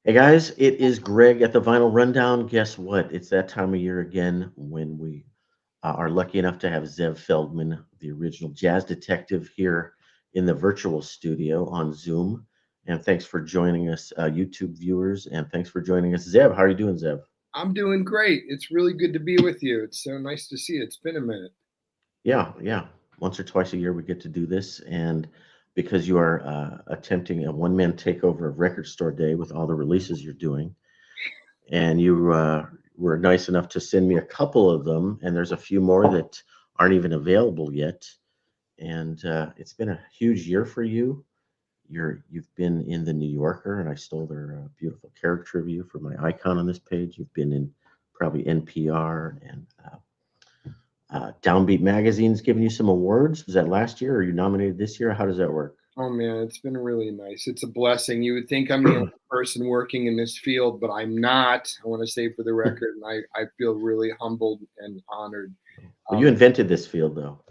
Hey guys, it is Greg at the Vinyl Rundown. Guess what? It's that time of year again when we are lucky enough to have Zev Feldman, the original jazz detective, here in the virtual studio on Zoom. And thanks for joining us, YouTube viewers, and thanks for joining us, Zev. How are you doing, Zev? I'm doing great. It's really good to be with you. It's so nice to see you. It's been a minute. Yeah. Once or twice a year we get to do this, and because you are attempting a one-man takeover of Record Store Day with all the releases you're doing, and you were nice enough to send me a couple of them, and there's a few more that aren't even available yet. And it's been a huge year for you. You've been in the New Yorker, and I stole their beautiful character review for my icon on this page. You've been in probably NPR and Downbeat Magazine's giving you some awards. Was that last year, or are you nominated this year? How does that work? Oh man, it's been really nice. It's a blessing. You would think I'm the only person working in this field, but I'm not. I want to say for the record, and I feel really humbled and honored. Well, you invented this field, though.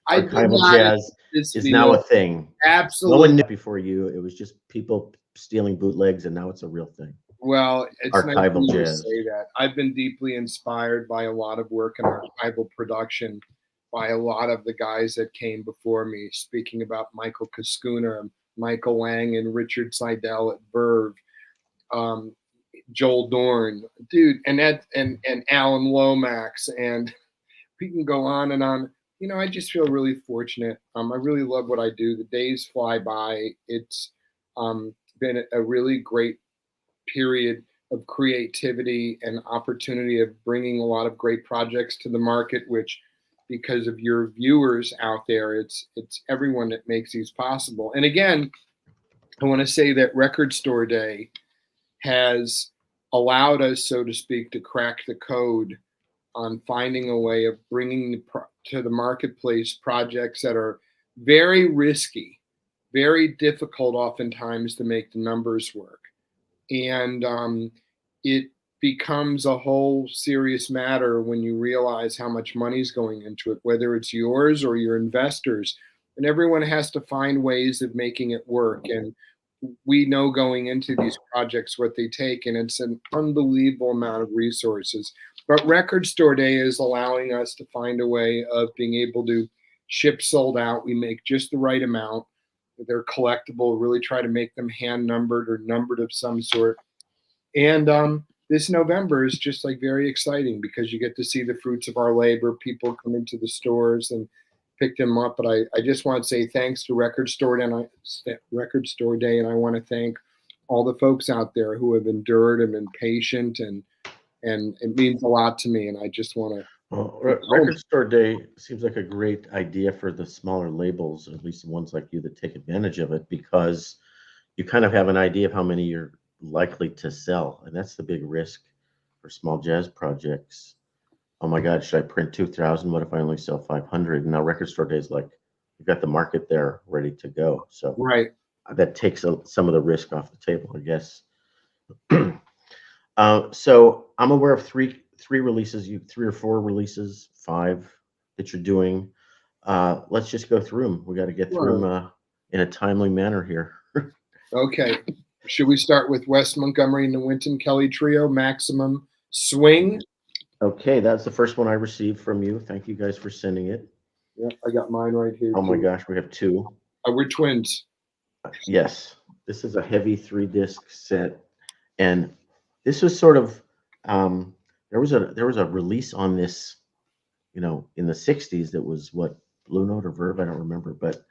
I did Archival not in jazz this is now field. a thing. No one Absolutely. knew before you. It was just people stealing bootlegs, and now it's a real thing. Well, it's nice for Archival you to jazz. say that. I've been deeply inspired by a lot of work in archival production by a lot of the guys that came before me, speaking about Michael Kaskuna, Michael Lang, and Richard Seidel at Verve, um, Joel Dorn, dude, and Alan Lomax, and we can go on and on. I just feel really fortunate. I really love what I do. The days fly by. It's been a really great period of creativity and opportunity of bringing a lot of great projects to the market, which because of your viewers out there, it's everyone that makes these possible. And again, I want to say that Record Store Day has allowed us, so to speak, to crack the code on finding a way of bringing to the marketplace projects that are very risky, very difficult oftentimes to make the numbers work. And it becomes a whole serious matter when you realize how much money's going into it, whether it's yours or your investors. And everyone has to find ways of making it work. And we know going into these projects what they take, and it's an unbelievable amount of resources. But Record Store Day is allowing us to find a way of being able to ship sold out. We make just the right amount. They're collectible, really try to make them hand numbered or numbered of some sort. And this November is just like very exciting because you get to see the fruits of our labor. People come into the stores and pick them up. But I just want to say thanks to Record Store Day, and I want to thank all the folks out there who have endured and been patient, and it means a lot to me. And I just want to. Well, Record Store Day seems like a great idea for the smaller labels, at least the ones like you that take advantage of it, because you kind of have an idea of how many you're likely to sell. And that's the big risk for small jazz projects. Oh my God, should I print 2,000? What if I only sell 500? And now Record Store Day is like, you've got the market there ready to go. So Right. that takes some of the risk off the table, I guess. So I'm aware of three releases, three or four releases, five that you're doing. Let's just go through them. We got to get through them in a timely manner here. Okay. Should we start with Wes Montgomery and the Wynton Kelly Trio, Maximum Swing? Okay, that's the first one I received from you. Thank you guys for sending it. Yeah, I got mine right here. Oh my gosh, we have two. We're twins. Yes, this is a heavy 3-disc set, and this was sort of there was a release on this, in the '60s that was what, Blue Note or Verve, I don't remember, but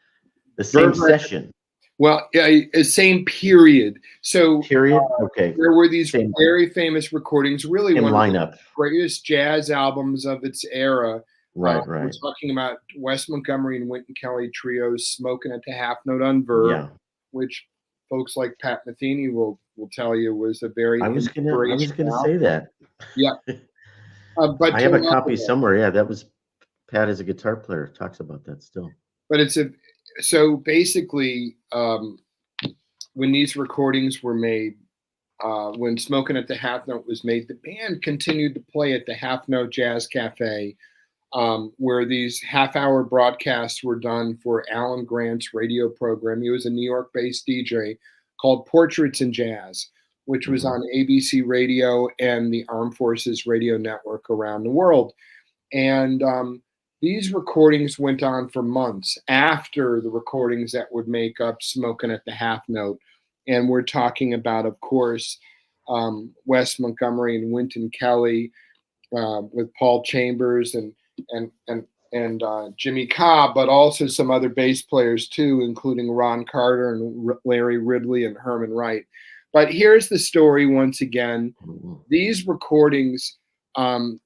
the same session. Well, yeah, same period. So period. Okay, there were these very famous recordings, really one lineup. of the greatest jazz albums of its era. Right. We're talking about Wes Montgomery and Wynton Kelly Trio's "Smoking at the Half Note" on Verve, which folks like Pat Metheny will tell you was a very. I was gonna say that. Yeah, but I have a copy somewhere. Yeah, that was Pat as a guitar player talks about that still. But so basically, when these recordings were made, when "Smoking at the Half Note" was made, the band continued to play at the Half Note Jazz Cafe, where these half-hour broadcasts were done for Alan Grant's radio program. He was a New York-based DJ called Portraits in Jazz. which was on ABC Radio and the Armed Forces Radio Network around the world. And these recordings went on for months after the recordings that would make up Smokin' at the Half Note. And we're talking about, of course, Wes Montgomery and Wynton Kelly, with Paul Chambers and Jimmy Cobb, but also some other bass players too, including Ron Carter and Larry Ridley and Herman Wright. But here's the story once again. These recordings, some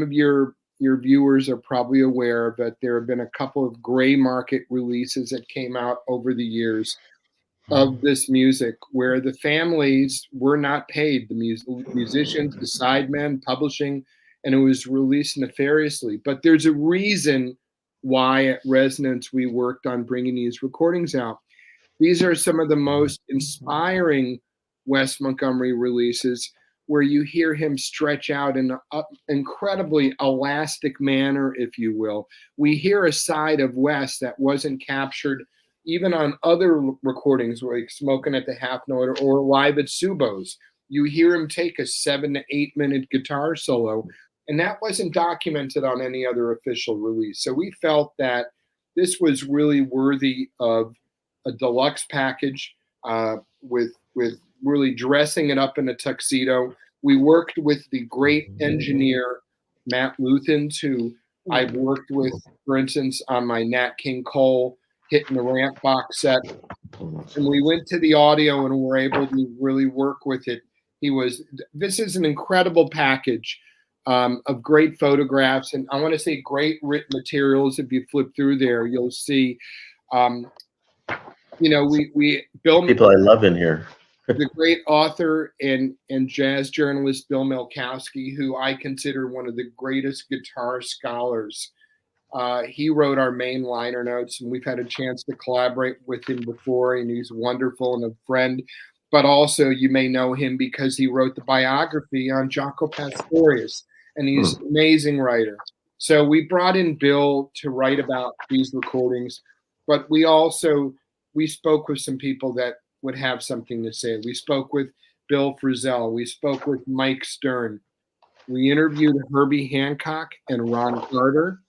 of your viewers are probably aware that there have been a couple of gray market releases that came out over the years of this music where the families were not paid, the musicians, the sidemen, publishing, and it was released nefariously. But there's a reason why at Resonance we worked on bringing these recordings out. These are some of the most inspiring Wes Montgomery releases where you hear him stretch out in an incredibly elastic manner, if you will. We hear a side of Wes that wasn't captured even on other recordings like Smokin' at the Half Note or Live at Subo's. You hear him take a 7 to 8 minute guitar solo, and that wasn't documented on any other official release. So we felt that this was really worthy of a deluxe package with really dressing it up in a tuxedo. We worked with the great engineer, Matt Luthans, who I've worked with, for instance, on my Nat King Cole Hitting the Ramp box set. And we went to the audio and were able to really work with it. This is an incredible package of great photographs. And I want to say great written materials. If you flip through there, you'll see, Bill, people I love in here. The great author and jazz journalist Bill Melkowski, who I consider one of the greatest guitar scholars. He wrote our main liner notes, and we've had a chance to collaborate with him before, and he's wonderful and a friend. But also, you may know him because he wrote the biography on Jaco Pastorius, and he's an amazing writer. So we brought in Bill to write about these recordings, but we spoke with some people that would have something to say. We spoke with Bill Frisell. We spoke with Mike Stern. We interviewed Herbie Hancock and Ron Carter.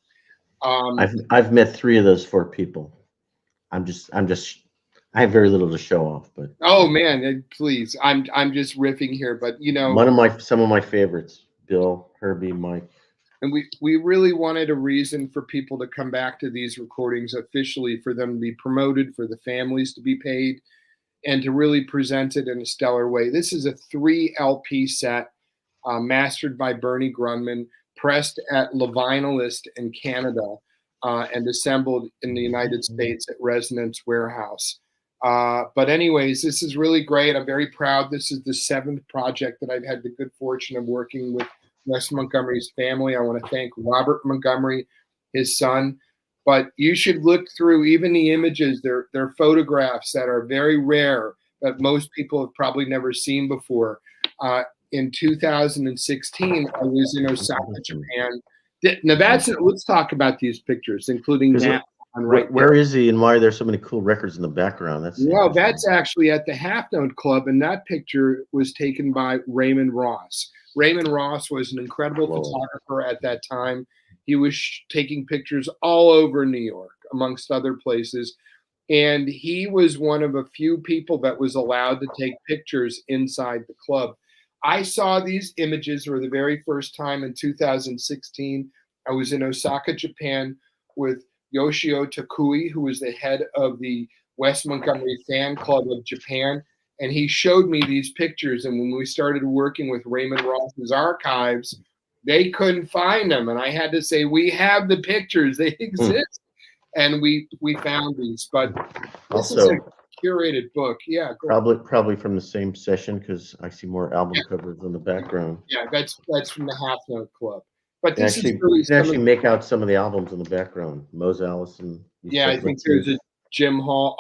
I've met 3 of those 4 people. I have very little to show off, but oh man, please, I'm just riffing here, but some of my favorites: Bill, Herbie, Mike. And we really wanted a reason for people to come back to these recordings officially, for them to be promoted, for the families to be paid, and to really present it in a stellar way. This is a 3 LP set, mastered by Bernie Grunman, pressed at Le Vinylist in Canada, and assembled in the United States at Resonance Warehouse. But anyways, this is really great. I'm very proud. This is the 7th project that I've had the good fortune of working with Wes Montgomery's family. I want to thank Robert Montgomery, his son. But you should look through even the images. They're photographs that are very rare, that most people have probably never seen before. In 2016, I was in Osaka, Japan. Let's talk about these pictures, including that one right Where is he, and why are there so many cool records in the background? That's actually at the Half Note Club, and that picture was taken by Raymond Ross. Raymond Ross was an incredible photographer at that time. He was taking pictures all over New York, amongst other places. And he was one of a few people that was allowed to take pictures inside the club. I saw these images for the very first time in 2016. I was in Osaka, Japan, with Yoshio Takui, who was the head of the Wes Montgomery Fan Club of Japan. And he showed me these pictures. And when we started working with Raymond Ross's archives, they couldn't find them. And I had to say, we have the pictures. They exist. And we found these. But this is a curated book. Yeah. Probably from the same session, because I see more album covers in the background. Yeah, that's from the Half Note Club. But this is really you can actually make out some of the albums in the background. Mose Allison. Yeah, I think there's a Jim Hall,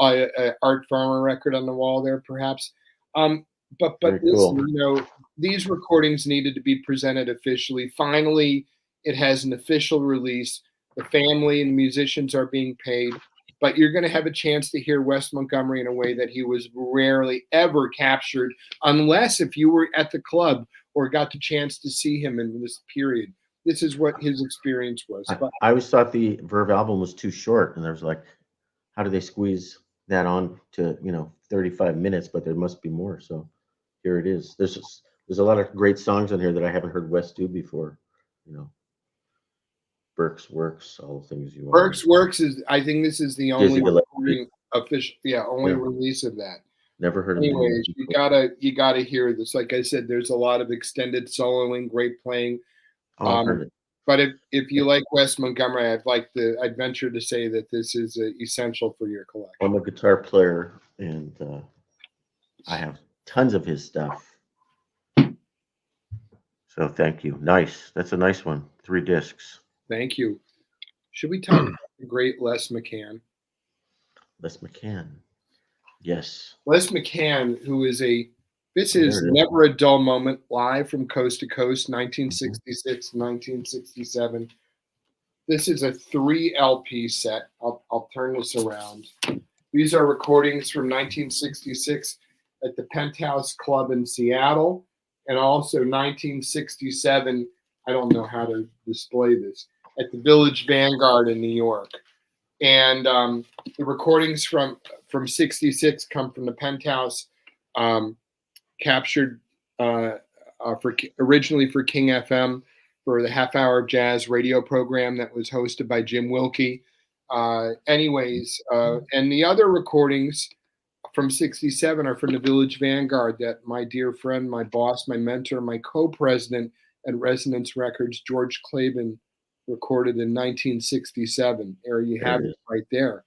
Art Farmer record on the wall there, perhaps. But this, cool. These recordings needed to be presented officially. Finally, it has an official release. The family and musicians are being paid. but you're going to have a chance to hear Wes Montgomery in a way that he was rarely ever captured, unless if you were at the club or got the chance to see him in this period. This is what his experience was. I always thought the Verve album was too short, and there was like, how do they squeeze that on to 35 minutes? But there must be more. So here it is. There's a lot of great songs on here that I haven't heard Wes do before. Burke's Works, all the things you want. Burke's Works is, I think this is the only official, release of that. Never heard of it. Anyways, you gotta hear this. Like I said, there's a lot of extended soloing, great playing. I've heard it. But if you like Wes Montgomery, I'd venture to say that this is essential for your collection. I'm a guitar player, and I have tons of his stuff. So thank you. Nice. That's a nice one. 3 discs. Thank you. Should we talk about the great Les McCann? Les McCann. Yes. Les McCann, who is this is Never a Dull Moment, live from Coast to Coast, 1966, 1967. This is a 3 LP set. I'll turn this around. These are recordings from 1966 at the Penthouse Club in Seattle, and also 1967, I don't know how to display this, at the Village Vanguard in New York. And the recordings from 66 come from the Penthouse, captured originally for King FM for the Half Hour of Jazz radio program that was hosted by Jim Wilkie. And the other recordings from 67 are from the Village Vanguard that my dear friend, my boss, my mentor, my co-president at Resonance Records, George Clavin, recorded in 1967. There you have it right there.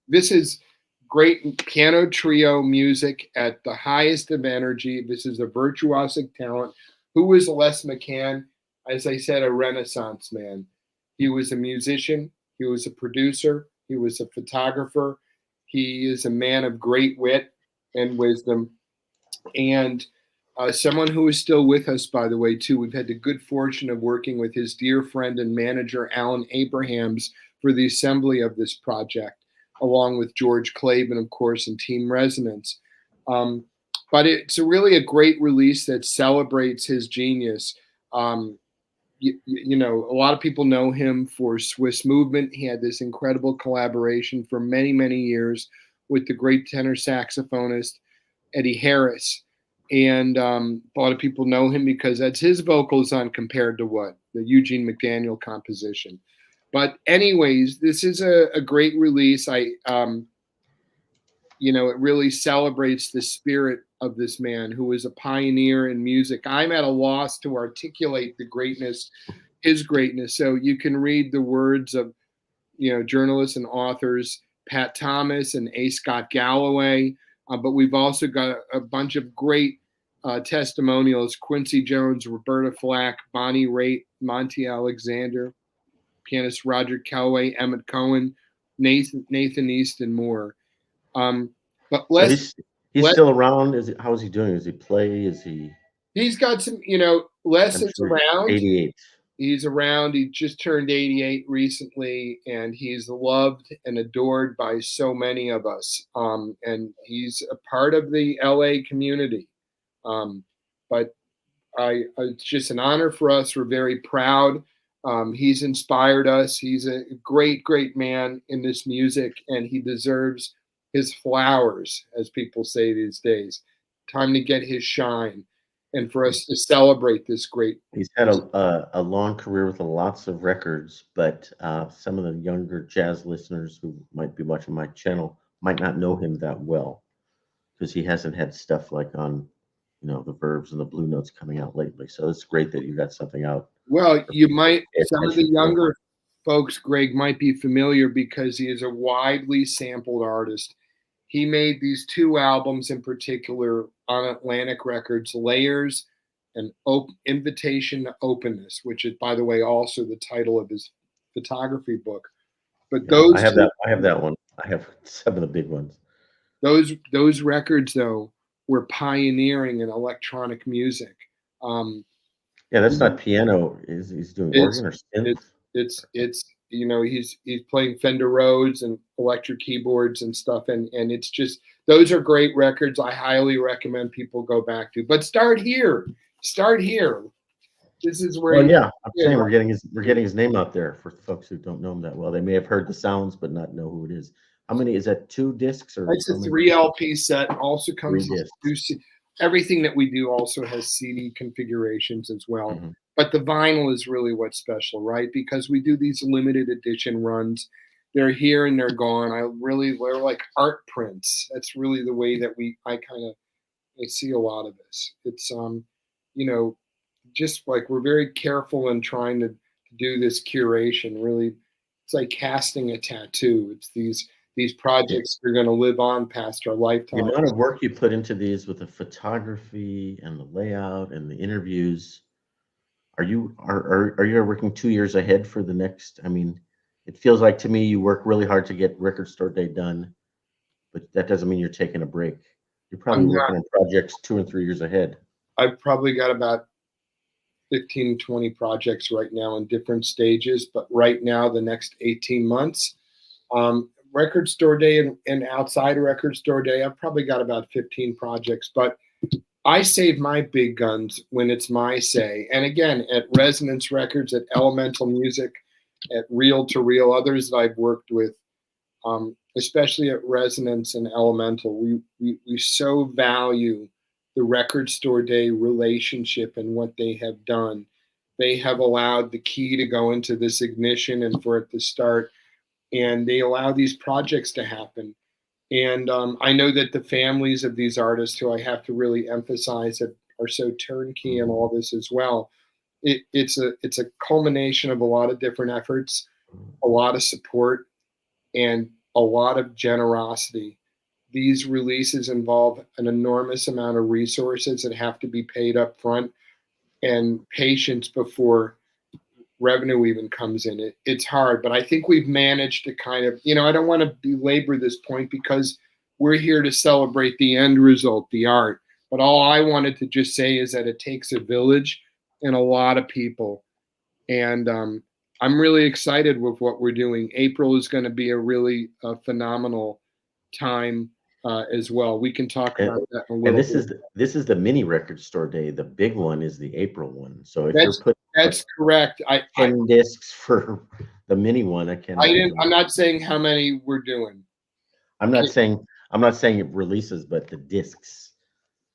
This is great piano trio music at the highest of energy. This is a virtuosic talent. Who was Les McCann? As I said, a Renaissance man. He was a musician. He was a producer. He was a photographer. He is a man of great wit and wisdom. And someone who is still with us, by the way, too. We've had the good fortune of working with his dear friend and manager, Alan Abrahams, for the assembly of this project, along with George Clavin, of course, and Team Resonance. But it's really a great release that celebrates his genius. A lot of people know him for Swiss Movement. He had this incredible collaboration for many, many years with the great tenor saxophonist Eddie Harris. And a lot of people know him because that's his vocals on Compared to What, the Eugene McDaniel composition. But anyways, this is a great release. It really celebrates the spirit of this man who is a pioneer in music. I'm at a loss to articulate his greatness. So you can read the words of, journalists and authors, Pat Thomas and A. Scott Galloway. But we've also got a bunch of great testimonials: Quincy Jones, Roberta Flack, Bonnie Raitt, Monty Alexander, pianist Roger Kellaway, Emmett Cohen, Nathan East, and more. But he's still around. How is he doing? Does he play? He's got some. Les is around. 88. He's around. He just turned 88 recently, and he's loved and adored by so many of us. And he's a part of the LA community. But it's just an honor for us. We're very proud. He's inspired us. He's a great, great man in this music, and he deserves his flowers, as people say these days. Time to get his shine, and for us to celebrate this great. He's had a long career with lots of records, but some of the younger jazz listeners who might be watching my channel might not know him that well, because he hasn't had stuff like on, the Verbs and the Blue Notes coming out lately. So it's great that you got something out. Well, some of the younger folks, Greg, might be familiar because he is a widely sampled artist. He made these 2 albums in particular on Atlantic Records, Layers and Invitation to Openness, which is, by the way, also the title of his photography book. But I have that one. I have some of the big ones. Those records, though, were pioneering in electronic music. That's not piano. He's doing organ or synth. It's he's playing Fender Rhodes and electric keyboards and stuff, and it's just, those are great records. I highly recommend people go back to. But start here. This is where. Well, yeah, I'm saying we're getting his name out there for folks who don't know him that well. They may have heard the sounds, but not know who it is. How many is that? 2 discs or? It's a 3 LP set. Also comes with 2 everything that we do also has CD configurations as well. Mm-hmm. But the vinyl is really what's special, right? Because we do these limited edition runs. They're here and they're gone. They're like art prints. That's really the way that I see a lot of this. It's just like we're very careful in trying to do this curation. Really, it's like casting a tattoo. It's these projects are going to live on past our lifetime. The amount of work you put into these with the photography and the layout and the interviews. Are you working 2 years ahead for the next? I mean, it feels like to me you work really hard to get Record Store Day done, but that doesn't mean you're taking a break. You're probably working on projects 2 and 3 years ahead. I've probably got about 15, 20 projects right now in different stages, but right now, the next 18 months, Record Store Day and outside Record Store Day, I've probably got about 15 projects, but I save my big guns when it's my say. And again, at Resonance Records, at Elemental Music, at Reel to Reel, others that I've worked with, especially at Resonance and Elemental, we so value the Record Store Day relationship and what they have done. They have allowed the key to go into this ignition and for it to start, and they allow these projects to happen. And I know that the families of these artists, who I have to really emphasize that are so turnkey in all this as well, it's a culmination of a lot of different efforts, a lot of support, and a lot of generosity. These releases involve an enormous amount of resources that have to be paid up front and patience before revenue even comes in. It's hard, but I think we've managed to kind of, I don't want to belabor this point because we're here to celebrate the end result, the art. But all I wanted to just say is that it takes a village and a lot of people. And I'm really excited with what we're doing. April is going to be a really phenomenal time as well. We can talk about that in a little bit. This is the mini Record Store Day. The big one is the April one. So if that's correct. 10 discs for the mini one. I'm not saying how many we're doing. I'm not saying it releases, but the discs.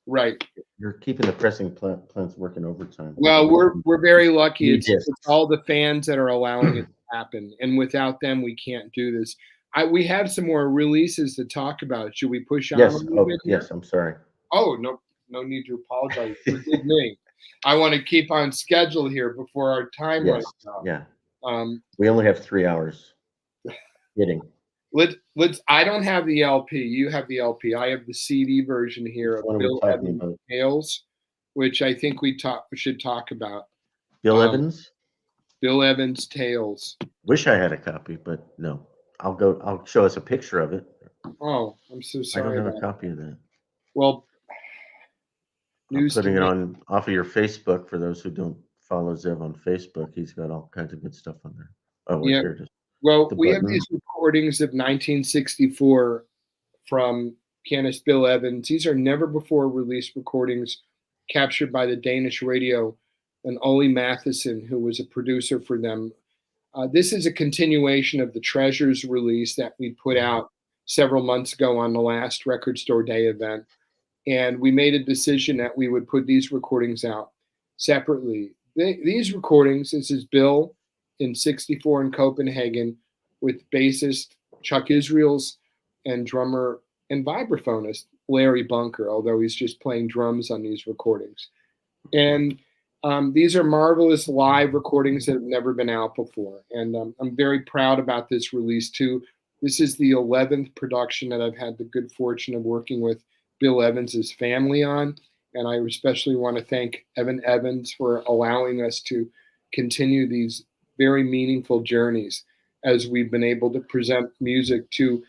Right. You're keeping the pressing plants working overtime. Well, we're very lucky. It's all the fans that are allowing it to happen, and without them, we can't do this. We have some more releases to talk about. Should we push on? Yes. Yes. I'm sorry. Oh, no need to apologize. Forgive me. I want to keep on schedule here before our time runs out. Yeah. We only have 3 hours. Kidding. Let's. I don't have the LP. You have the LP. I have the CD version here of Bill Evans' Tales, which I think we should talk about. Bill Evans. Bill Evans' Tales. Wish I had a copy, but no. I'll show us a picture of it. Oh, I'm so sorry. I don't have a copy of that. Well, I'm putting it on off of your Facebook for those who don't follow Zev on Facebook. He's got all kinds of good stuff on there. Oh, yeah. Here it is. Well, we have these recordings of 1964 from pianist Bill Evans. These are never before released recordings captured by the Danish radio and Ole Matthiessen, who was a producer for them. This is a continuation of the Treasures release that we put out several months ago on the last Record Store Day event. And we made a decision that we would put these recordings out separately. These recordings, this is Bill in 64 in Copenhagen with bassist Chuck Israels and drummer and vibraphonist Larry Bunker, although he's just playing drums on these recordings. And these are marvelous live recordings that have never been out before. And I'm very proud about this release too. This is the 11th production that I've had the good fortune of working with Bill Evans' family on. And I especially want to thank Evan Evans for allowing us to continue these very meaningful journeys as we've been able to present music to,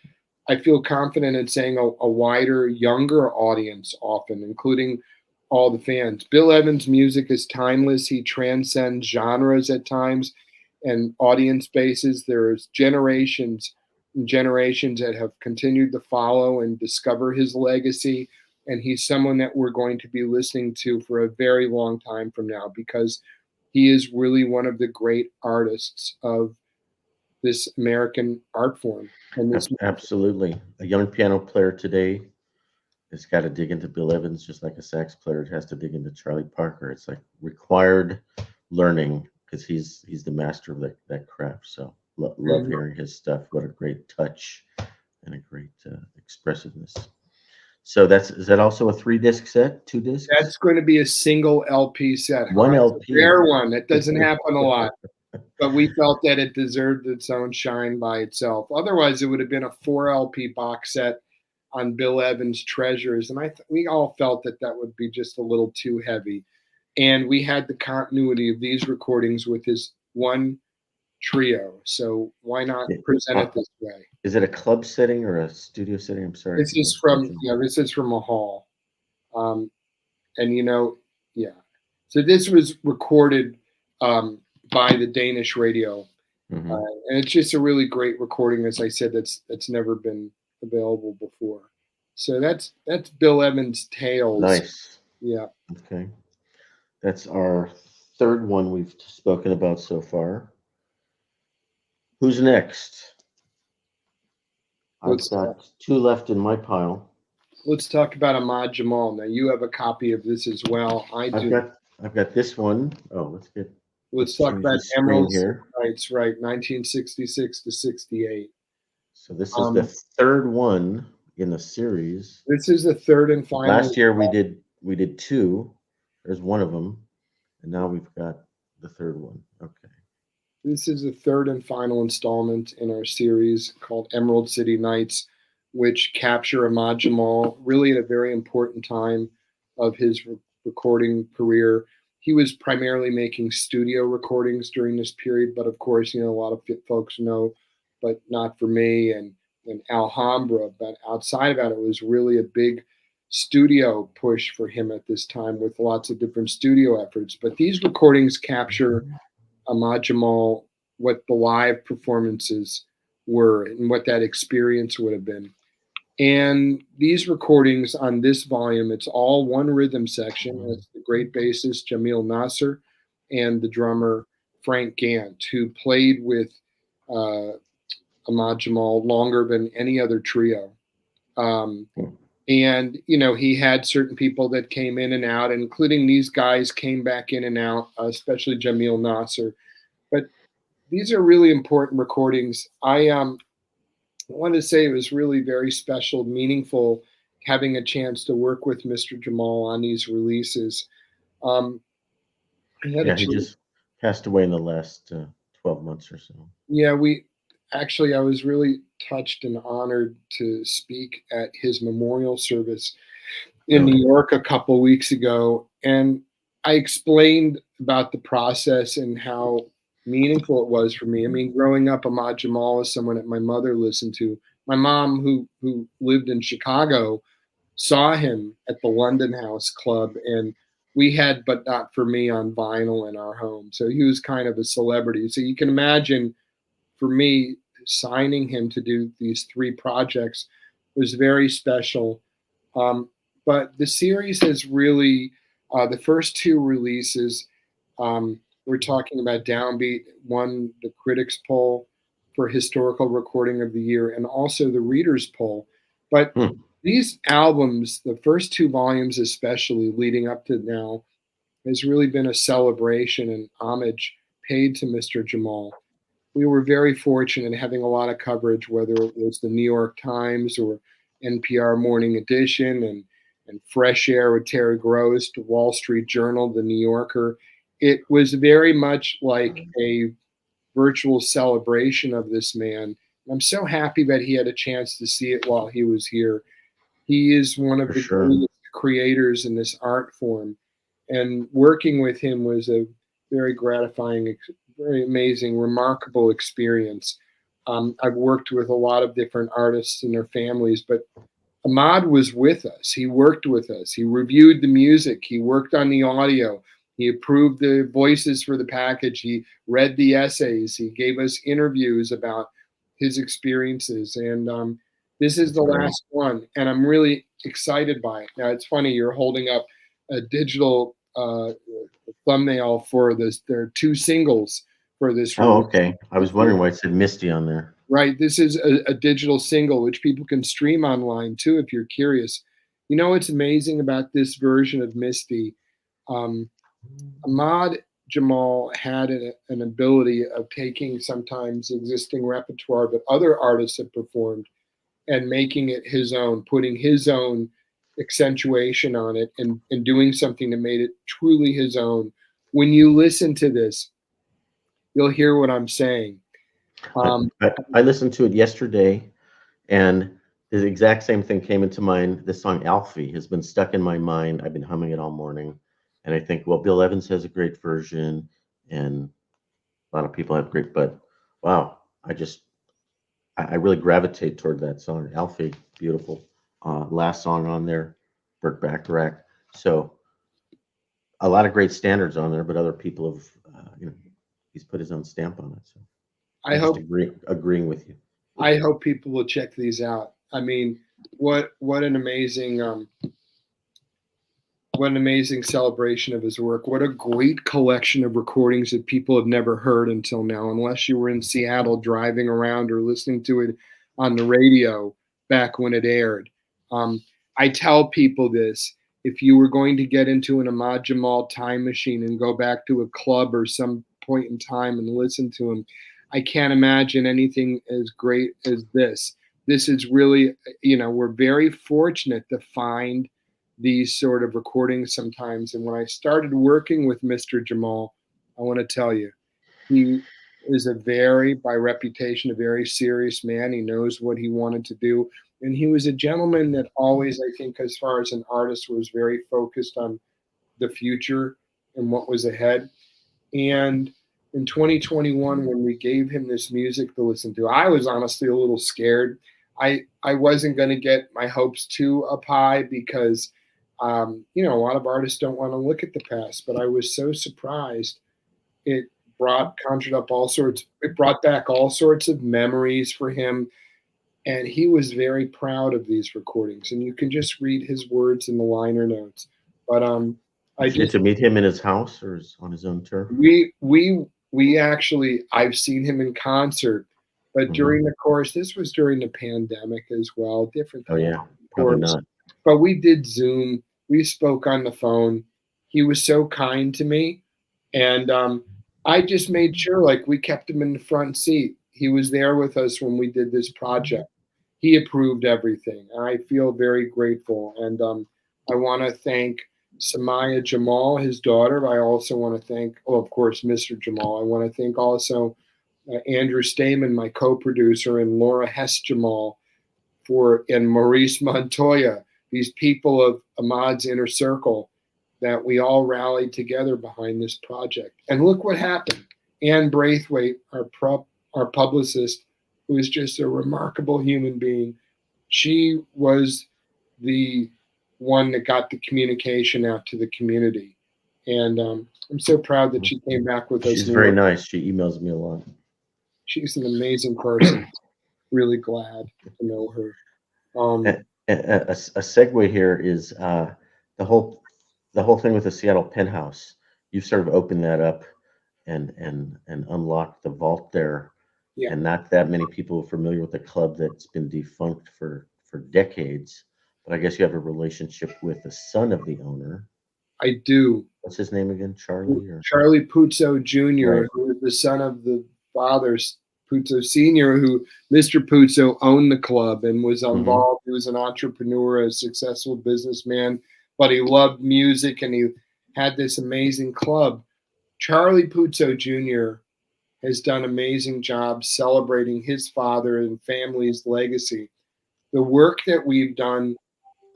I feel confident in saying, a wider, younger audience often, including all the fans. Bill Evans' music is timeless. He transcends genres at times. and audience bases. There's generations and generations that have continued to follow and discover his legacy. And he's someone that we're going to be listening to for a very long time from now, because he is really one of the great artists of this American art form. And this, Absolutely. A young piano player today has got to dig into Bill Evans, just like a sax player has to dig into Charlie Parker. It's like required learning, because he's the master of that craft. So love hearing his stuff. What a great touch and a great expressiveness. So is that also a 3-disc set, 2 discs? That's going to be a single LP set. One LP. A rare one. That doesn't happen a lot. But we felt that it deserved its own shine by itself. Otherwise, it would have been a 4 LP box set on Bill Evans' treasures. And we all felt that would be just a little too heavy. And we had the continuity of these recordings with his one trio. So why not present it this way? Is it a club setting or a studio setting? I'm sorry. This is from a hall. And So this was recorded by the Danish radio. Mm-hmm. And it's just a really great recording, as I said, that's never been available before. So that's Bill Evans' Tales. Nice. Yeah. Okay. That's our third one we've spoken about so far. Who's next? I've got 2 left in my pile. Let's talk about Ahmad Jamal. Now, you have a copy of this as well. I do. I've got this one. Oh, let's talk about Emerald here. Nights, right, 1966 to 68. So this is the third one in the series. This is the third and final. Last year we did 2. There's one of them, and now we've got the third one. Okay. This is the third and final installment in our series called Emerald City Nights, which capture Ahmad Jamal really at a very important time of his recording career. He was primarily making studio recordings during this period, but of course, a lot of folks know, but not for me and Alhambra. But outside of that, it was really a big studio push for him at this time with lots of different studio efforts. But these recordings capture Ahmad Jamal, what the live performances were and what that experience would have been. And these recordings on this volume, it's all one rhythm section. It's the great bassist Jamil Nasser and the drummer Frank Gant, who played with Ahmad Jamal longer than any other trio. And, he had certain people that came in and out, including these guys came back in and out, especially Jamil Nasser. But these are really important recordings. I want to say it was really very special, meaningful, having a chance to work with Mr. Jamal on these releases. He just passed away in the last 12 months or so. Yeah, I was really touched and honored to speak at his memorial service in New York a couple weeks ago. And I explained about the process and how meaningful it was for me. I mean, growing up, Ahmad Jamal is someone that my mother listened to. My mom, who lived in Chicago, saw him at the London House Club, and we had But Not For Me on vinyl in our home. So he was kind of a celebrity. So you can imagine, for me, signing him to do these 3 projects was very special. But the series has really, the first 2 releases, we're talking about Downbeat won the Critics Poll for Historical Recording of the Year and also the Readers Poll. But these albums, the first 2 volumes especially leading up to now, has really been a celebration and homage paid to Mr. Jamal. We were very fortunate in having a lot of coverage, whether it was the New York Times or NPR Morning Edition and Fresh Air with Terry Gross, the Wall Street Journal, the New Yorker. It was very much like a virtual celebration of this man. I'm so happy that he had a chance to see it while he was here. He is one of the greatest creators in this art form. And working with him was a very gratifying, very amazing, remarkable experience. I've worked with a lot of different artists and their families, but Ahmad was with us. He worked with us. He reviewed the music. He worked on the audio. He approved the voices for the package. He read the essays. He gave us interviews about his experiences. And this is the last one. And I'm really excited by it. Now, it's funny, you're holding up a digital thumbnail for this. There are 2 singles for this release. Oh, okay. I was wondering why it said Misty on there. Right. This is a digital single, which people can stream online too, if you're curious. You know what's amazing about this version of Misty? Ahmad Jamal had an ability of taking sometimes existing repertoire that other artists have performed and making it his own, putting his own accentuation on it and doing something that made it truly his own. When you listen to this, you'll hear what I'm saying. I listened to it yesterday, and the exact same thing came into mind. This song, Alfie, has been stuck in my mind. I've been humming it all morning. And I think, well, Bill Evans has a great version, and a lot of people have great, but wow, I really gravitate toward that song. Alfie, beautiful. Last song on there, Burt Bacharach. So a lot of great standards on there, but other people have, he's put his own stamp on it. So I hope agreeing with you. I hope people will check these out. I mean, what an amazing celebration of his work. What a great collection of recordings that people have never heard until now, unless you were in Seattle driving around or listening to it on the radio back when it aired. I tell people this: if you were going to get into an Ahmad Jamal time machine and go back to a club or some point in time and listen to him, I can't imagine anything as great as this. This is really, we're very fortunate to find these sort of recordings sometimes. And when I started working with Mr. Jamal, I want to tell you, he is by reputation, a very serious man. He knows what he wanted to do. And he was a gentleman that always, I think, as far as an artist, was very focused on the future and what was ahead. And in 2021, when we gave him this music to listen to, I was honestly a little scared. I wasn't going to get my hopes too up high because, a lot of artists don't want to look at the past, but I was so surprised. It brought back all sorts of memories for him. And he was very proud of these recordings. And you can just read his words in the liner notes. But Did you get to meet him in his house or on his own turf? We actually, I've seen him in concert, but during the course, this was during the pandemic as well. Different. Oh yeah, probably not. But we did Zoom. We spoke on the phone. He was so kind to me, and I just made sure, we kept him in the front seat. He was there with us when we did this project. He approved everything, and I feel very grateful. And I want to thank Samaya Jamal, his daughter. I also want to thank, of course, Mr. Jamal. I want to thank also Andrew Stamen, my co-producer, and Laura Hess Jamal, and Maurice Montoya, these people of Ahmad's inner circle, that we all rallied together behind this project. And look what happened. Anne Braithwaite, our publicist, who is just a remarkable human being, she was the one that got the communication out to the community. And I'm so proud that she came back with us. She's very nice. She emails me a lot. She's an amazing person. Really glad to know her. A segue here is the whole thing with the Seattle Penthouse. You've sort of opened that up and unlocked the vault there. Yeah. And not that many people are familiar with the club that's been defunct for decades. But I guess you have a relationship with the son of the owner. I do. What's his name again? Charlie? Charlie Puzo Jr., Right. who is the son of the father, Puzo Sr., who Mr. Puzo owned the club and was involved. He was an entrepreneur, a successful businessman, but he loved music and he had this amazing club. Charlie Puzo Jr. has done an amazing job celebrating his father and family's legacy. The work that we've done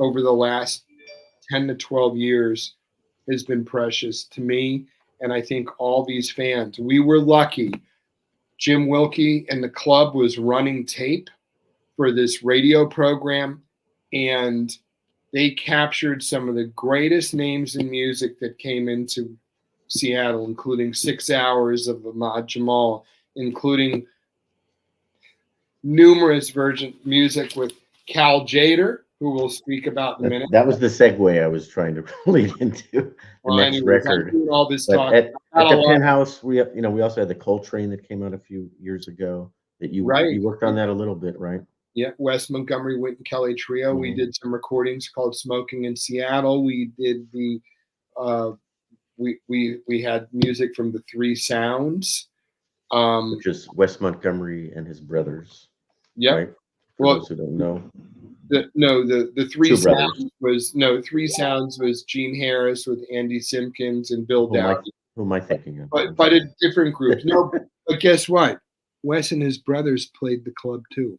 over the last 10 to 12 years has been precious to me, and I think all these fans. We were lucky. Jim Wilkie and the club was running tape for this radio program, and they captured some of the greatest names in music that came into Seattle, including 6 hours of Ahmad Jamal, including numerous version music with Cal Tjader, who we'll speak about in a minute. That was the segue I was trying to lead into the next anyways, record. I'm doing all this But talk. at the Penthouse, we also had the Coltrane that came out a few years ago. That you worked on that a little bit, right? Yeah, Wes Montgomery, Wynton Kelly trio. We did some recordings called "Smoking in Seattle." We did the we had music from the Three Sounds, which is Wes Montgomery and his brothers. Yeah. Right? For those who don't know. The Three Sounds was Gene Harris with Andy Simpkins and Bill Dowdy. Who am I thinking of? But a different group. No, but guess what? Wes and his brothers played the club too.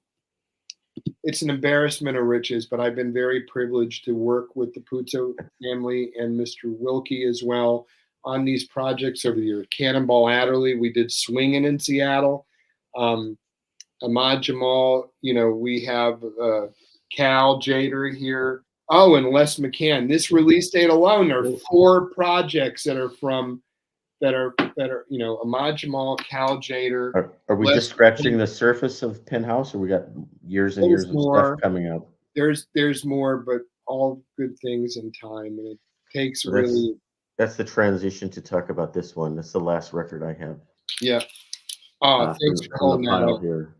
It's an embarrassment of riches, but I've been very privileged to work with the Puzo family and Mr. Wilkie as well on these projects over the years. Cannonball Adderley, we did Swingin' in Seattle. Ahmad Jamal, we have Cal Tjader here. Oh, and Les McCann. This release date alone are 4 projects that are Ahmad Jamal, Cal Tjader. Are we just scratching the surface of Penthouse, or we got years and years of stuff coming up? There's more, but all good things in time, and it takes That's the transition to talk about this one. That's the last record I have. Yeah. Thanks for holding that up here.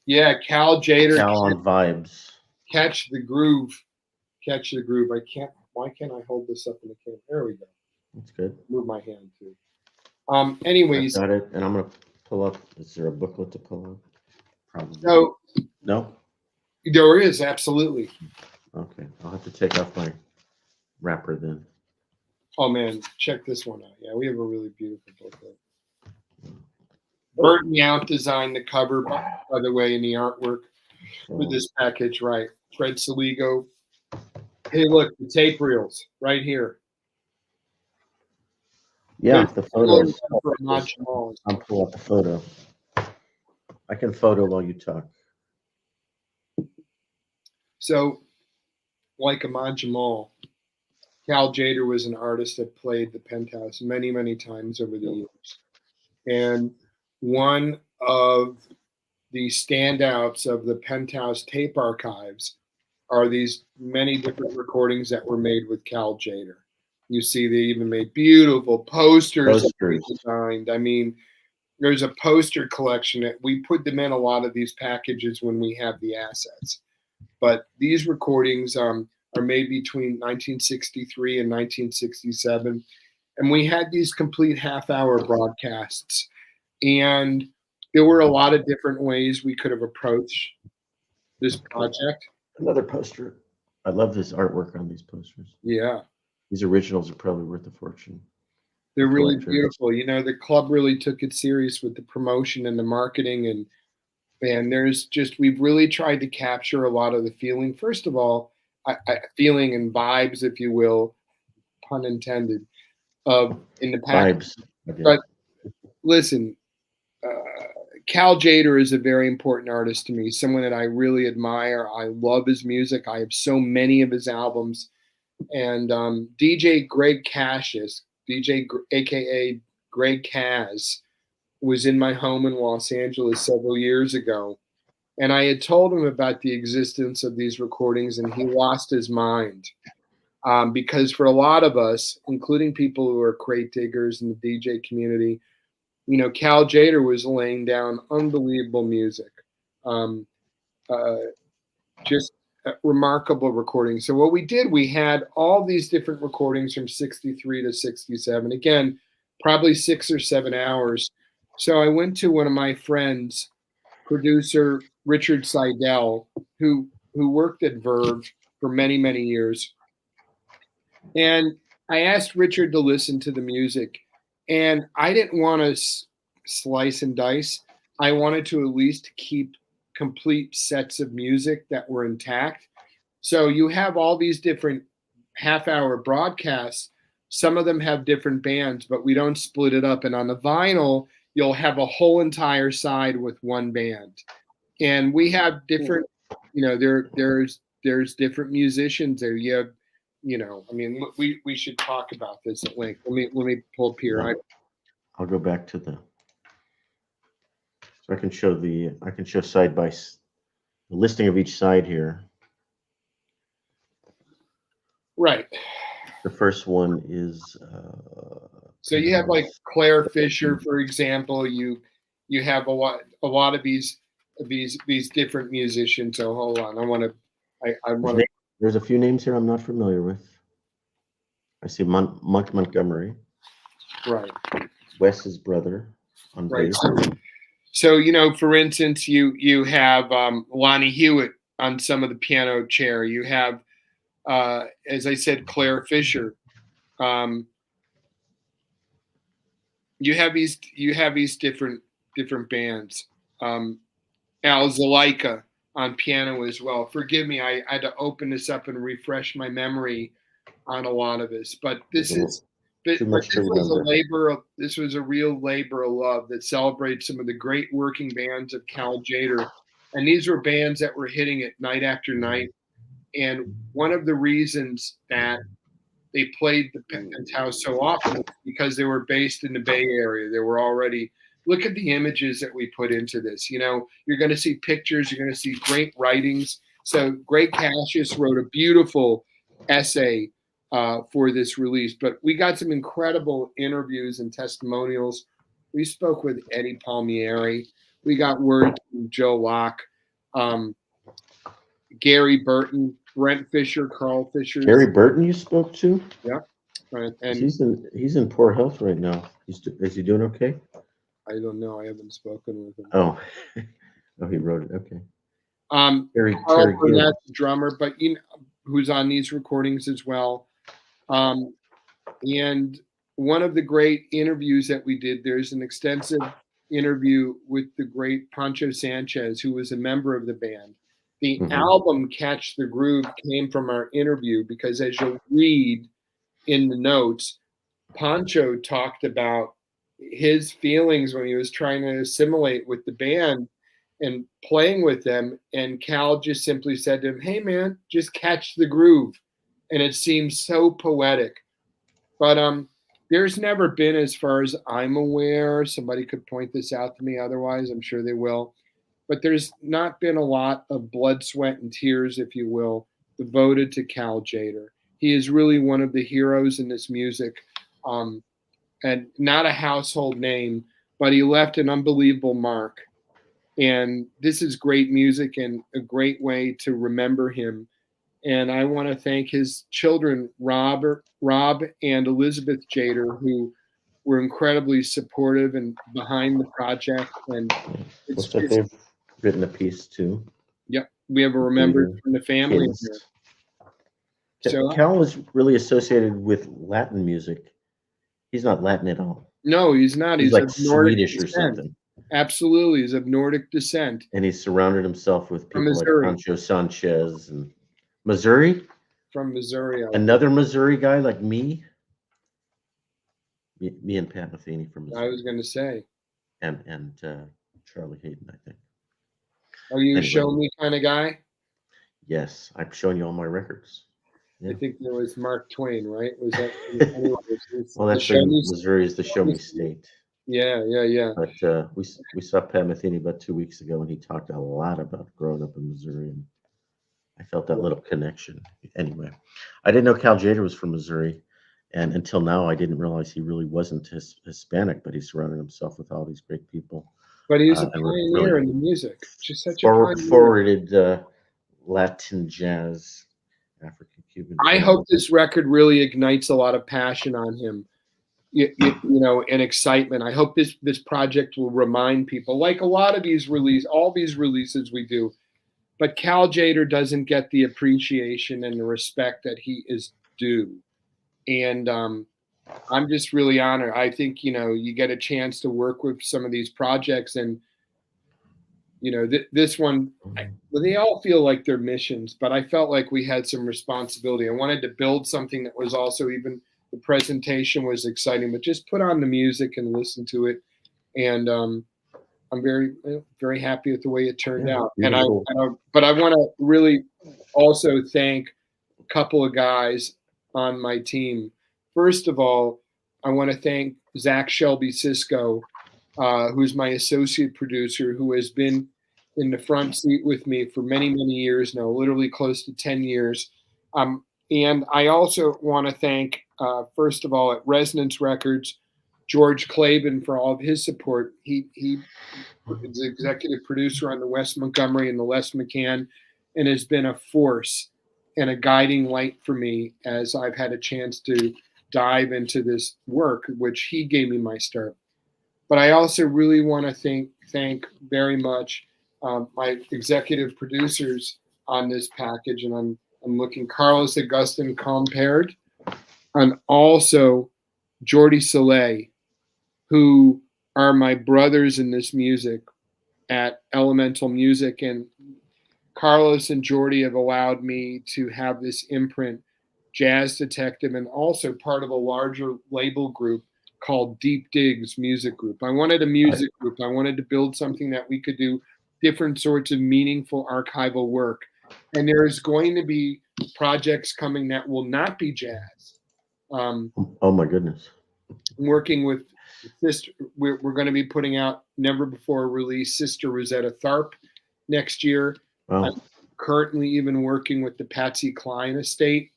Yeah, Cal Tjader. Cal on vibes. Catch the groove. Why can't I hold this up in the camera? There we go. That's good. Move my hand too. Anyways. Got it. And I'm going to pull up. Is there a booklet to pull up? Probably. No? There is, absolutely. Okay. I'll have to take off my wrapper then. Oh, man. Check this one out. Yeah, we have a really beautiful booklet. Burton Yount designed the cover, by the way, in the artwork with this package, right? Fred Seligo. Hey, look, the tape reels right here. Yeah, the photo. I'll pull up the photo. I can photo while you talk. So, like Ahmad Jamal, Cal Tjader was an artist that played the Penthouse many, many times over the years. And one of the standouts of the Penthouse tape archives are these many different recordings that were made with Cal Tjader. You see, they even made beautiful posters designed. I mean, there's a poster collection that we put them in a lot of these packages when we have the assets. But these recordings are made between 1963 and 1967. And we had these complete half-hour broadcasts. And there were a lot of different ways we could have approached this project. Another poster. I love this artwork on these posters. Yeah. These originals are probably worth a fortune. They're really beautiful. The club really took it serious with the promotion and the marketing. And we've really tried to capture a lot of the feeling. First of all, feeling and vibes, if you will, pun intended, in the past. Vibes. Okay. But listen, Cal Tjader is a very important artist to me, someone that I really admire. I love his music. I have so many of his albums. And DJ Greg Casseus, aka Greg Cass, was in my home in Los Angeles several years ago. And I had told him about the existence of these recordings, and he lost his mind. Because for a lot of us, including people who are crate diggers in the DJ community, Cal Tjader was laying down unbelievable music. Just remarkable recordings. So what we did, we had all these different recordings from 63 to 67. Again, probably 6 or 7 hours. So I went to one of my friends, producer Richard Seidel, who worked at Verve for many, many years. And I asked Richard to listen to the music. And I didn't want to slice and dice. I wanted to at least keep complete sets of music that were intact. So you have all these different half-hour broadcasts. Some of them have different bands, but we don't split it up. And on the vinyl, you'll have a whole entire side with one band. And we have different, there's different musicians there. You have you know, I mean, we should talk about this at length. Let me pull up here. Yeah. I'll go back to the, so I can show the, I can show side by the listing of each side here. Right. The first one is. So you have like Clare Fischer, for example. You have a lot of these different musicians. So hold on, I want to. There's a few names here I'm not familiar with. I see Montgomery. Right. Wes's brother on bass. So you know, for instance, you have Lonnie Hewitt on some of the piano chair. You have, as I said, Clare Fischer. You have these different bands. Al Zalaika on piano as well. Forgive me, I had to open this up and refresh my memory on a lot of this. But this was a real labor of love that celebrates some of the great working bands of Cal Tjader. And these were bands that were hitting it night after night. And one of the reasons that they played the Penthouse so often because they were based in the Bay Area. They were already, look at the images that we put into this. You know, you're going to see pictures, you're going to see great writings. So Greg Casseus wrote a beautiful essay for this release, but we got some incredible interviews and testimonials. We spoke with Eddie Palmieri. We got words from Joe Locke, Gary Burton, Brent Fischer, Carl Fischer. Gary Burton, you spoke to? Yeah, right. And he's in poor health right now. Is he doing okay? I don't know. I haven't spoken with him. Oh, he wrote it. Okay. Carl Burnett, drummer, but you know, who's on these recordings as well. And one of the great interviews that we did, there's an extensive interview with the great Poncho Sánchez, who was a member of the band. The album Catch the Groove came from our interview because as you'll read in the notes, Poncho talked about his feelings when he was trying to assimilate with the band and playing with them. And Cal just simply said to him, "Hey man, just catch the groove." And it seems so poetic. But there's never been, as far as I'm aware, somebody could point this out to me, otherwise I'm sure they will. But there's not been a lot of blood, sweat, and tears, if you will, devoted to Cal Tjader. He is really one of the heroes in this music, and not a household name, but he left an unbelievable mark. And this is great music and a great way to remember him. And I want to thank his children, Rob and Elizabeth Tjader, who were incredibly supportive and behind the project. And they've written a piece too. Yep, we have a remembrance from the family here. So Cal was really associated with Latin music. He's not Latin at all. No, he's not. He's like of Nordic Swedish descent. Or something. Absolutely, he's of Nordic descent. And he's surrounded himself with people like Poncho Sánchez and Missouri. From Missouri. Another Missouri guy like me. Me and Pat Metheny from Missouri. I was going to say. And Charlie Hayden, I think. Are you a show me kind of guy? Yes, I'm showing you all my records. Yeah. I think there was Mark Twain, right? Was that? Well, that's Missouri is the show me state. Yeah. But we saw Pat Metheny about 2 weeks ago, and he talked a lot about growing up in Missouri, and I felt that little connection. Anyway, I didn't know Cal Tjader was from Missouri, and until now, I didn't realize he really wasn't Hispanic, but he surrounded himself with all these great people. But he was a pioneer in the music. Just such a pioneer. Forwarded Latin jazz, African Cuban. I hope this record really ignites a lot of passion on him, you know, and excitement. I hope this project will remind people, like a lot of these all these releases we do, but Cal Tjader doesn't get the appreciation and the respect that he is due. And I'm just really honored. I think, you know, you get a chance to work with some of these projects, and, you know, this one, they all feel like they're missions, but I felt like we had some responsibility. I wanted to build something that was also, even the presentation was exciting, but just put on the music and listen to it. And I'm very, very happy with the way it turned out. Beautiful. But I want to really also thank a couple of guys on my team. First of all, I want to thank Zach Shelby Sisko, who's my associate producer, who has been in the front seat with me for many, many years now, literally close to 10 years. And I also want to thank, first of all, at Resonance Records, George Claben for all of his support. He is the executive producer on the Wes Montgomery and the Les McCann, and has been a force and a guiding light for me as I've had a chance to dive into this work, which he gave me my start. But I also really want to thank very much my executive producers on this package, and I'm looking Carlos Agustin Comperd, and also Jordi Soleil, who are my brothers in this music at Elemental Music. And Carlos and Jordi have allowed me to have this imprint, Jazz Detective, and also part of a larger label group called Deep Digs Music Group. I wanted a music group. I wanted to build something that we could do different sorts of meaningful archival work. And there is going to be projects coming that will not be jazz. Oh my goodness. I'm working with Sister. We're going to be putting out never before released Sister Rosetta Tharpe next year. Wow. I'm currently even working with the Patsy Cline estate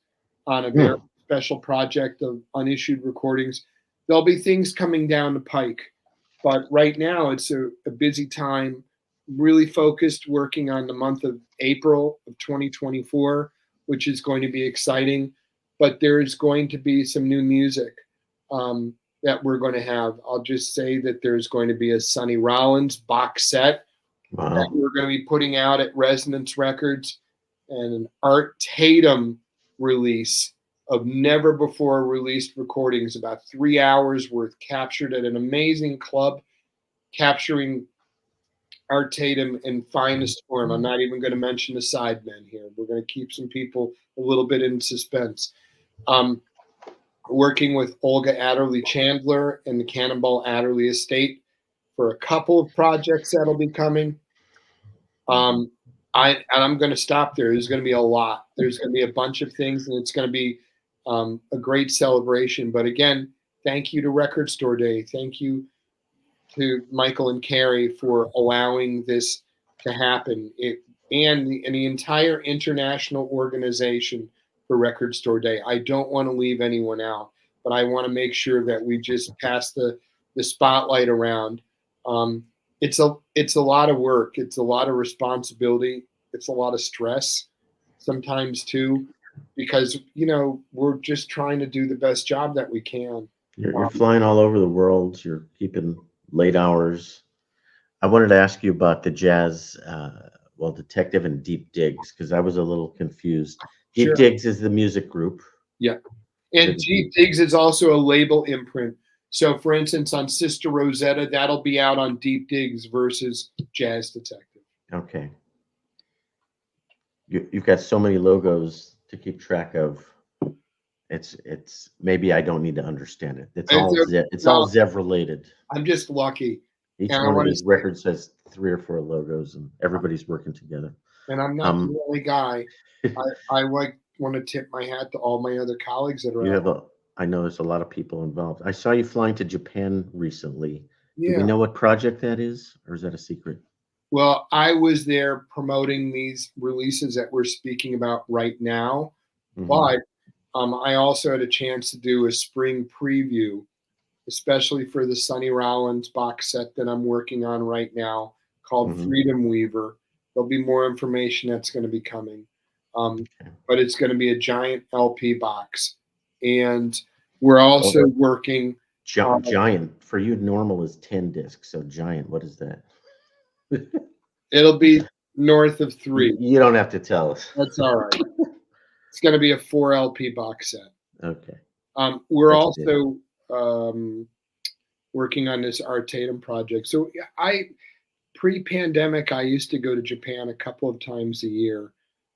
on a very special project of unissued recordings. There'll be things coming down the pike, but right now it's a busy time, really focused, working on the month of April of 2024, which is going to be exciting. But there is going to be some new music that we're going to have. I'll just say that there's going to be a Sonny Rollins box set that we're going to be putting out at Resonance Records, and an Art Tatum release of never before released recordings, about 3 hours worth, captured at an amazing club, capturing Art Tatum in finest form. I'm not even going to mention the sidemen here. We're going to keep some people a little bit in suspense. Working with Olga Adderley Chandler and the Cannonball Adderley estate for a couple of projects that'll be coming. I'm going to stop there. There's going to be a lot. There's going to be a bunch of things, and it's going to be a great celebration. But again, thank you to Record Store Day. Thank you to Michael and Carrie for allowing this to happen. And the entire international organization for Record Store Day. I don't want to leave anyone out, but I want to make sure that we just pass the spotlight around. It's a lot of work. It's a lot of responsibility. It's a lot of stress sometimes too, because, we're just trying to do the best job that we can. You're flying all over the world. You're keeping late hours. I wanted to ask you about the jazz, Detective and Deep Digs, because I was a little confused. Deep Digs is the music group. Yeah. And Deep Digs is also a label imprint. So, for instance, on Sister Rosetta, that'll be out on Deep Digs versus Jazz Detective. Okay. You've got so many logos to keep track of. It's maybe I don't need to understand it. It's all Zev related. I'm just lucky. Each one of these records has 3 or 4 logos, and everybody's working together. And I'm not the only guy. I want to tip my hat to all my other colleagues that are. I know there's a lot of people involved. I saw you flying to Japan recently. Yeah. Do we know what project that is, or is that a secret? Well, I was there promoting these releases that we're speaking about right now, but I also had a chance to do a spring preview, especially for the Sonny Rollins box set that I'm working on right now called Freedom Weaver. There'll be more information that's going to be coming, but it's going to be a giant LP box. And we're also working. Giant for you, normal is 10 discs. So giant, what is that? It'll be north of 3. You don't have to tell us. That's all right. It's going to be a 4 LP box set. Okay. We're also working on this Art Tatum project. So pre-pandemic, I used to go to Japan a couple of times a year,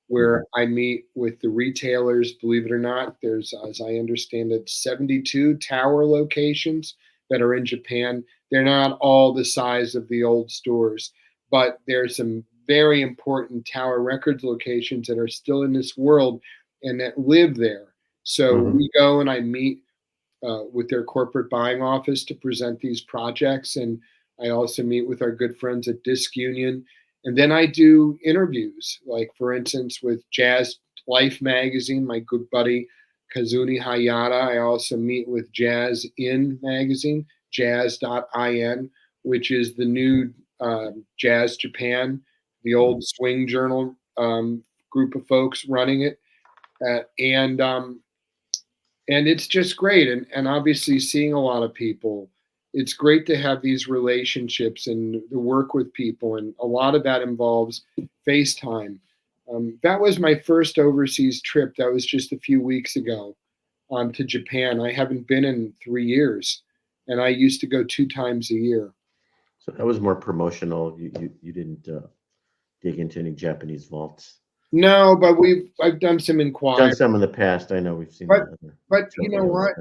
where I meet with the retailers. Believe it or not, there's, as I understand it, 72 tower locations that are in Japan. They're not all the size of the old stores, but there's some very important Tower Records locations that are still in this world and that live there. So we go and I meet with their corporate buying office to present these projects. And I also meet with our good friends at Disc Union. And then I do interviews, like, for instance, with Jazz Life magazine, my good buddy Kazuni Hayata. I also meet with Jazz In magazine, jazz.in, which is the new Jazz Japan, the old swing journal group of folks running it. And it's just great. And obviously seeing a lot of people, it's great to have these relationships and to work with people. And a lot of that involves FaceTime. That was my first overseas trip. That was just a few weeks ago to Japan. I haven't been in 3 years, and I used to go 2 times a year. So that was more promotional. You didn't dig into any Japanese vaults. No, but I've done some inquiries. Done some in the past. I know we've seen. But you know what?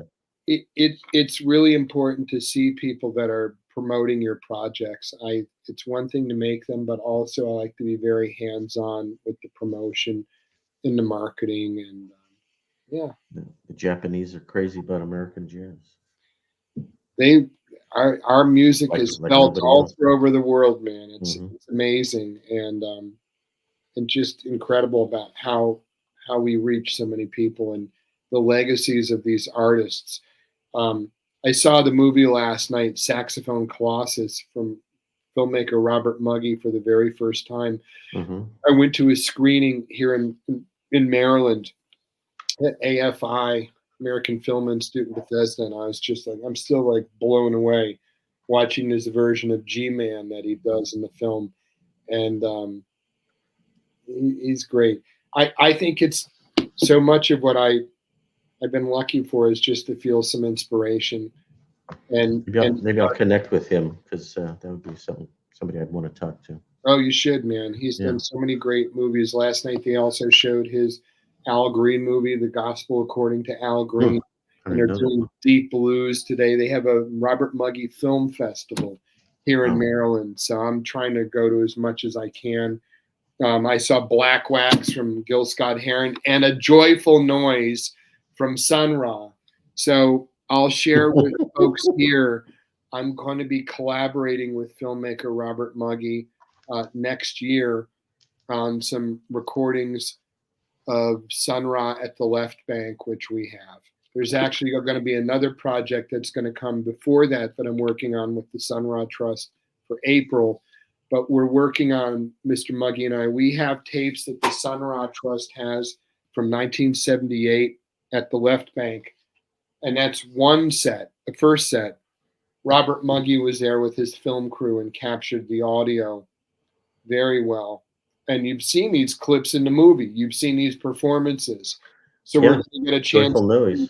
It's really important to see people that are promoting your projects. It's one thing to make them, but also I like to be very hands-on with the promotion and the marketing. And the Japanese are crazy about American jazz. Our music is felt all over the world, man. It's amazing, and just incredible about how we reach so many people and the legacies of these artists. I saw the movie last night, Saxophone Colossus, from filmmaker Robert Muggy for the very first time. I went to a screening here in Maryland at AFI, American Film Institute in Bethesda, and I was just like, I'm still like blown away watching this version of G-Man that he does in the film. And he's great. I think it's so much of what I've been lucky for is just to feel some inspiration. And maybe I'll connect with him, because that would be somebody I'd want to talk to. Oh, you should, man. He's done so many great movies. Last night they also showed his Al Green movie, The Gospel According to Al Green. And they're doing Deep Blues today. They have a Robert Muggy Film Festival here in Maryland. So I'm trying to go to as much as I can. I saw Black Wax from Gil Scott-Heron and A Joyful Noise from Sun Ra. So I'll share with folks here, I'm going to be collaborating with filmmaker Robert Muggy next year on some recordings of Sun Ra at the Left Bank, which we have. There's actually going to be another project that's going to come before that I'm working on with the Sun Ra Trust for April. But we're working on, Mr. Muggy and I, we have tapes that the Sun Ra Trust has from 1978 at the Left Bank. And that's one set, the first set. Robert Muggy was there with his film crew and captured the audio very well. And you've seen these clips in the movie. You've seen these performances. So we're going to get a chance. Joyful Noise.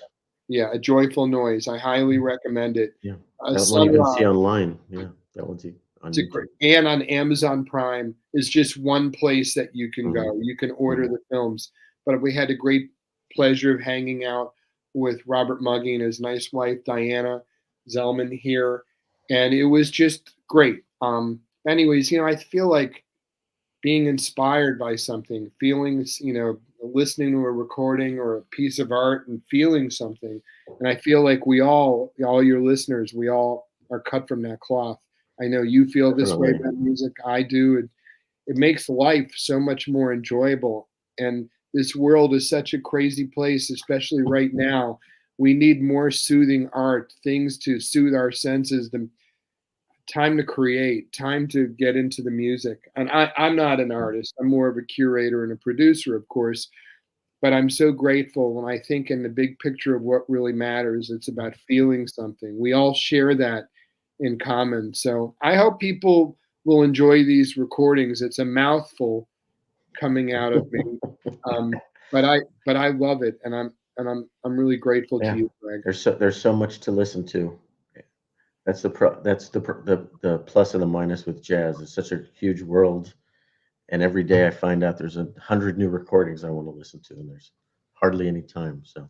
Yeah, A Joyful Noise. I highly recommend it. Yeah, that one you can see online. Yeah, that one's on YouTube. And on Amazon Prime is just one place that you can go. You can order the films. But we had a great pleasure of hanging out with Robert Muggy and his nice wife, Diana Zellman, here. And it was just great. Anyways, I feel like being inspired by something, feelings, listening to a recording or a piece of art and feeling something. And I feel like we all your listeners, we all are cut from that cloth. I know you feel this way about music. I do. It makes life so much more enjoyable. And this world is such a crazy place, especially right now. We need more soothing art, things to soothe our senses, time to create, time to get into the music. And I'm not an artist. I'm more of a curator and a producer, of course. But I'm so grateful when I think in the big picture of what really matters, it's about feeling something. We all share that in common. So I hope people will enjoy these recordings. It's a mouthful coming out of me. But I love it, and I'm really grateful to you, Greg. There's so much to listen to. That's the plus and the minus with jazz. It's such a huge world, and every day I find out there's 100 new recordings I want to listen to, and there's hardly any time. So,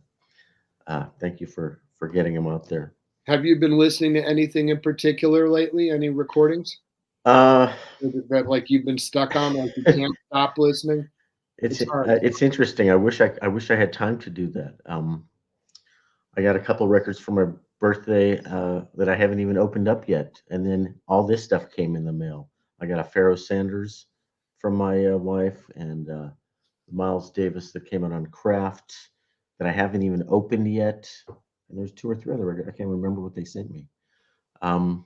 thank you for getting them out there. Have you been listening to anything in particular lately? Any recordings that like you've been stuck on, like you can't stop listening? It's interesting. I wish I had time to do that. I got a couple records for my birthday that I haven't even opened up yet, and then all this stuff came in the mail. I got a Pharoah Sanders from my wife, and Miles Davis that came out on Craft that I haven't even opened yet. And there's 2 or 3 other records. I can't remember what they sent me. I'm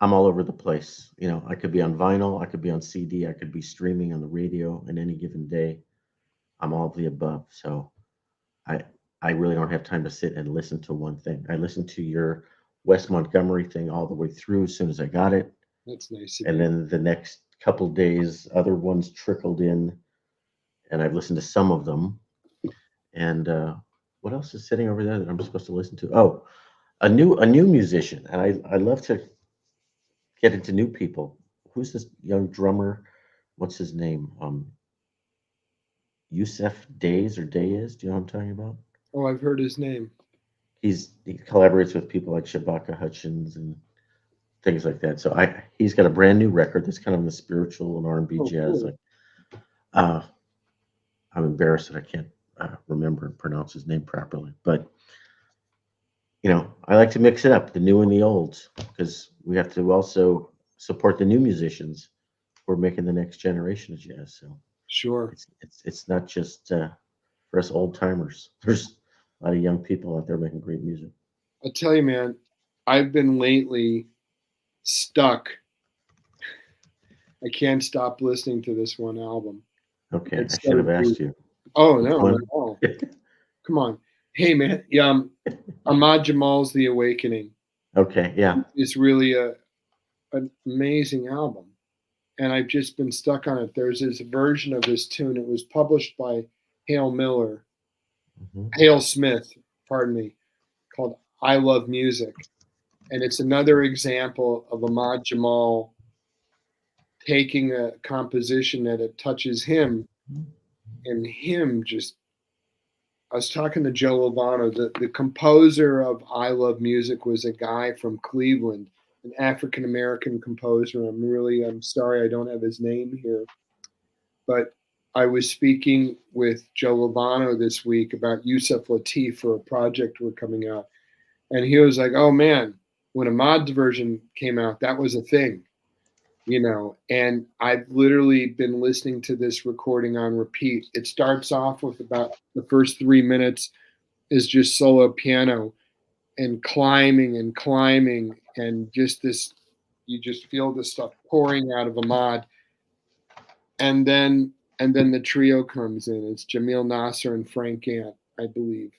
all over the place. You know, I could be on vinyl, I could be on CD, I could be streaming on the radio in any given day. I'm all of the above. So I really don't have time to sit and listen to one thing. I listened to your Wes Montgomery thing all the way through as soon as I got it. That's nice. And then the next couple days, other ones trickled in, and I've listened to some of them. And what else is sitting over there that I'm supposed to listen to? Oh, a new musician, and I love to get into new people. Who's this young drummer? What's his name? Yusef Days or Days? Do you know what I'm talking about? Oh, I've heard his name. He collaborates with people like Shabaka Hutchins and things like that. So he's got a brand new record that's kind of in the spiritual and R&B jazz. Cool. Like, I'm embarrassed that I can't remember and pronounce his name properly, but you know, I like to mix it up, the new and the old, because we have to also support the new musicians who are making the next generation of jazz. So sure, it's not just for us old timers. There's a lot of young people out there making great music. I tell you, man, I've been lately stuck. I can't stop listening to this one album. Okay, I should have asked you. Oh no. Come on. Hey man, Ahmad Jamal's The Awakening. Okay, yeah. It's really an amazing album. And I've just been stuck on it. There's this version of this tune. It was published by Hale Smith, pardon me, called I Love Music. And it's another example of Ahmad Jamal taking a composition that it touches him, and him just, I was talking to Joe Lovano, the composer of I Love Music was a guy from Cleveland, an African-American composer. I'm sorry I don't have his name here. But I was speaking with Joe Lovano this week about Yusef Lateef for a project we're coming out. And he was like, oh man, when Ahmad's version came out, that was a thing, you know, and I've literally been listening to this recording on repeat. It starts off with about the first 3 minutes is just solo piano and climbing and just this, you just feel this stuff pouring out of Ahmad. And then the trio comes in. It's Jamil Nasser and Frank Gant, I believe.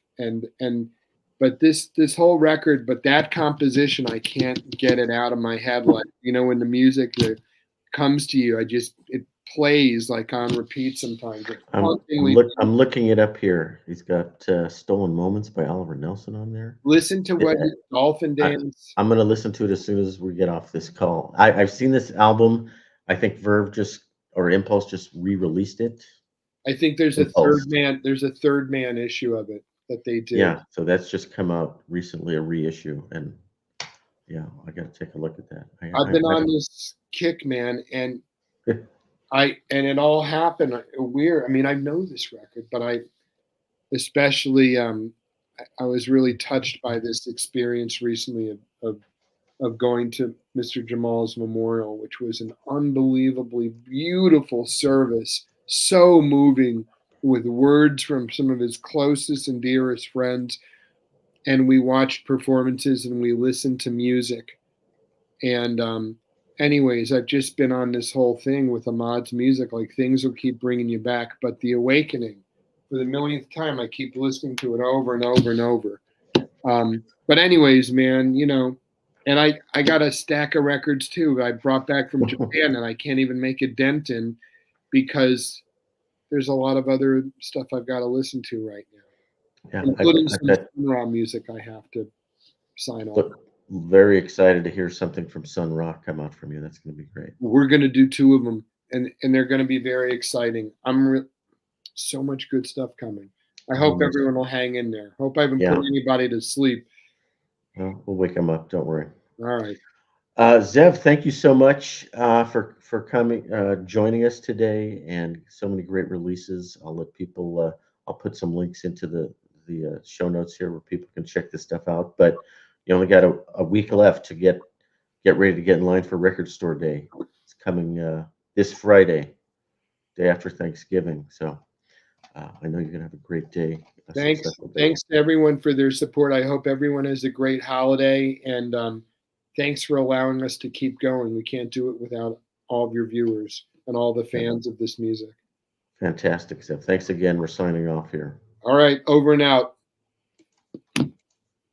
But this whole record, but that composition, I can't get it out of my head. Like, you know, when the music that comes to you, it plays like on repeat sometimes. I'm looking it up here. He's got Stolen Moments by Oliver Nelson on there. Listen to what Dolphin Dance. I'm going to listen to it as soon as we get off this call. I've seen this album. I think Verve Impulse just re-released it. I think there's a third man issue of it that they did. Yeah, so that's just come out recently, a reissue, and yeah, I got to take a look at that. I've been on this kick, man, and it all happened weird. I mean, I know this record, but I was really touched by this experience recently of going to Mr. Jamal's memorial, which was an unbelievably beautiful service, so moving, with words from some of his closest and dearest friends. And we watched performances and we listened to music. And anyways, I've just been on this whole thing with Ahmad's music, like things will keep bringing you back. But The Awakening, for the millionth time, I keep listening to it over and over and over. But anyways, man, you know, and I got a stack of records too I brought back from Japan and I can't even make a dent in Yeah, because there's a lot of other stuff I've got to listen to right now, including some raw music I have to sign off. Very excited to hear something from Sun Ra come out from you. That's going to be great. We're going to do 2 of them, and they're going to be very exciting. So much good stuff coming. I hope everyone will hang in there. Hope I haven't put anybody to sleep. Well, we'll wake them up. Don't worry. All right. Zev, thank you so much for coming, joining us today, and so many great releases. I'll let people. I'll put some links into the the show notes here where people can check this stuff out. But you only got a week left to get ready to get in line for Record Store Day. It's coming this Friday, day after Thanksgiving. So I know you're gonna have a great day. Thanks to everyone for their support. I hope everyone has a great holiday, and thanks for allowing us to keep going. We can't do it without all of your viewers and all the fans of this music. Fantastic, Zev. Thanks again. We're signing off here. All right, over and out.